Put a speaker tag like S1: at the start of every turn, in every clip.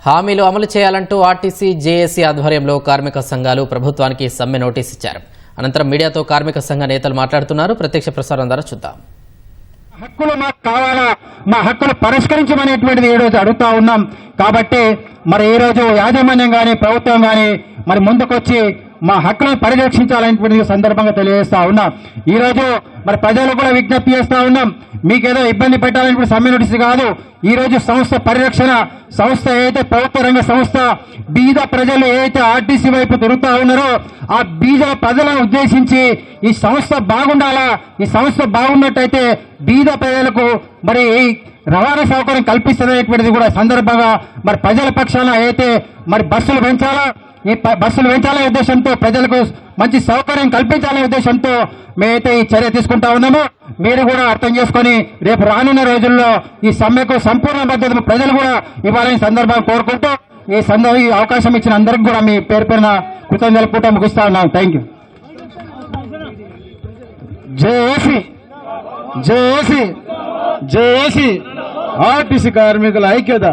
S1: హామీలు అమలు చేయాలంటూ ఆర్టీసీ జేఏసీ ఆధ్వర్యంలో కార్మిక సంఘాలు ప్రభుత్వానికి సమ్మె నోటీస్ ఇచ్చారు. అనంతరం మీడియాతో కార్మిక సంఘ నేతలు మాట్లాడుతున్నారు. ప్రత్యక్ష ప్రసారం ద్వారా చూద్దాం.
S2: హక్కులు మాకు కావాలా, మా హక్కులు పరిష్కరించమనేటువంటిది ఈ రోజు అడుగుతా ఉన్నాం. కాబట్టి మరి ఈ రోజు యాజమాన్యం కానీ ప్రభుత్వం కానీ మరి ముందుకొచ్చి మా హక్కులను పరిరక్షించాలనేటువంటి సందర్భంగా తెలియజేస్తా ఉన్నాం. ఈ రోజు మరి ప్రజలు కూడా విజ్ఞప్తి చేస్తా ఉన్నాం. మీకేదో ఇబ్బంది పెట్టాలని సమ్మె నోటీస్ కాదు. ఈ రోజు సంస్థ పరిరక్షణ సంస్థ ఏదైతే ప్రభుత్వ రంగ సంస్థ బీద ప్రజలు ఏదైతే ఆర్టీసీ వైపు తిరుగుతా ఉన్నారో ఆ బీద ప్రజలను ఉద్దేశించి ఈ సంస్థ బాగుండాలా, ఈ సంస్థ బాగున్నట్టయితే బీద ప్రజలకు మరి రవాణా సౌకర్యం కల్పిస్తుందనేటువంటిది కూడా సందర్భంగా మరి ప్రజల పక్షాన అయితే మరి బస్సులు పెంచాలా, ఈ బస్సులు పెంచాలనే ఉద్దేశంతో ప్రజలకు మంచి సౌకర్యం కల్పించాలనే ఉద్దేశంతో మేమైతే ఈ చర్య తీసుకుంటా ఉన్నాము. మీరు కూడా అర్థం చేసుకుని రేపు రానున్న రోజుల్లో ఈ సమ్మెకు సంపూర్ణ మద్దతు ప్రజలు కూడా ఇవ్వాలని సందర్భంగా కోరుకుంటూ ఈ అవకాశం ఇచ్చిన అందరికి కూడా మీ పేరు పేరున కృతజ్ఞతలు కూడా ముగిస్తా ఉన్నాం. Thank you. JAC JAC JAC RTC కార్మికుల ఐక్యత,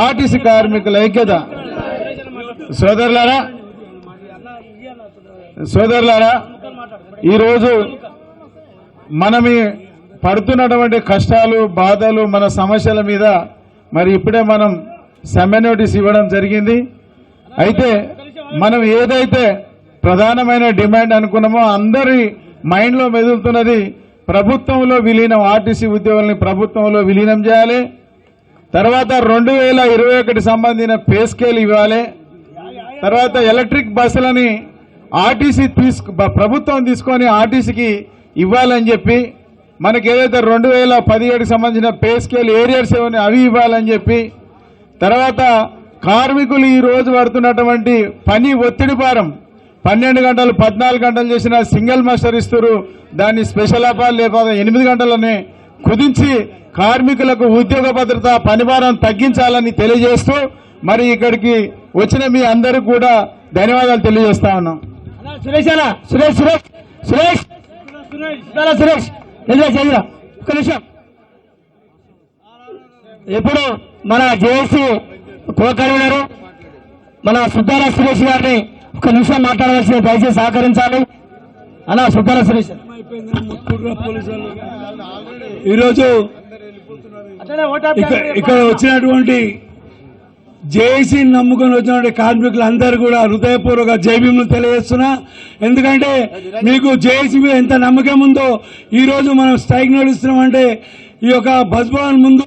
S2: ఆర్టీసీ కార్మికుల ఐక్యత. సోదరులారా ఈరోజు మనం పడుతున్నటువంటి కష్టాలు బాధలు మన సమస్యల మీద మరి ఇప్పుడే మనం సమ్మె నోటీస్ ఇవ్వడం జరిగింది. అయితే మనం ఏదైతే ప్రధానమైన డిమాండ్ అనుకున్నామో అందరి మైండ్లో మెదులుతున్నది ప్రభుత్వంలో విలీనం, ఆర్టీసీ ఉద్యోగుల్ని ప్రభుత్వంలో విలీనం చేయాలి. తర్వాత 2021 సంబంధించిన పే స్కేల్ ఇవ్వాలి. తర్వాత ఎలక్ట్రిక్ బస్సులని ఆర్టీసీ ప్రభుత్వం తీసుకొని ఆర్టీసీకి ఇవ్వాలని చెప్పి, మనకి ఏదైతే 2017 సంబంధించిన పే స్కేల్ ఏరియర్స్ ఏమని అవి ఇవ్వాలని చెప్పి, తర్వాత కార్మికులు ఈ రోజు పడుతున్నటువంటి పని ఒత్తిడి భారం 12 గంటలు 14 గంటలు చేసిన సింగిల్ మాస్టర్ ఇస్తారు, దాన్ని స్పెషల్ అపాలు లేకపోతే 8 గంటలనే కుదించి కార్మికులకు ఉద్యోగ భద్రత పనిభారం తగ్గించాలని తెలియజేస్తూ మరి ఇక్కడికి వచ్చిన మీ అందరికీ కూడా ధన్యవాదాలు తెలియజేస్తా ఉన్నాం. ఇప్పుడు మన జేఏసీ కో-కన్వీనర్ మన సుద్దాల సురేష్ గారిని ఒక నిమిషం మాట్లాడవలసిన దయచేసి సహకరించాలి. అలా సుద్దాల సురేష్
S3: ఈరోజు ఇక్కడ వచ్చినటువంటి జేఏసీ నమ్ముకొని వచ్చినటువంటి కార్మికులందరూ కూడా హృదయపూర్వక జైభీములు తెలియజేస్తున్నా. ఎందుకంటే మీకు జేఏసీ మీద ఎంత నమ్మకం ఉందో ఈ రోజు మనం స్ట్రైక్ నడుస్తున్నామంటే ఈ యొక్క బస్ భవన్ ముందు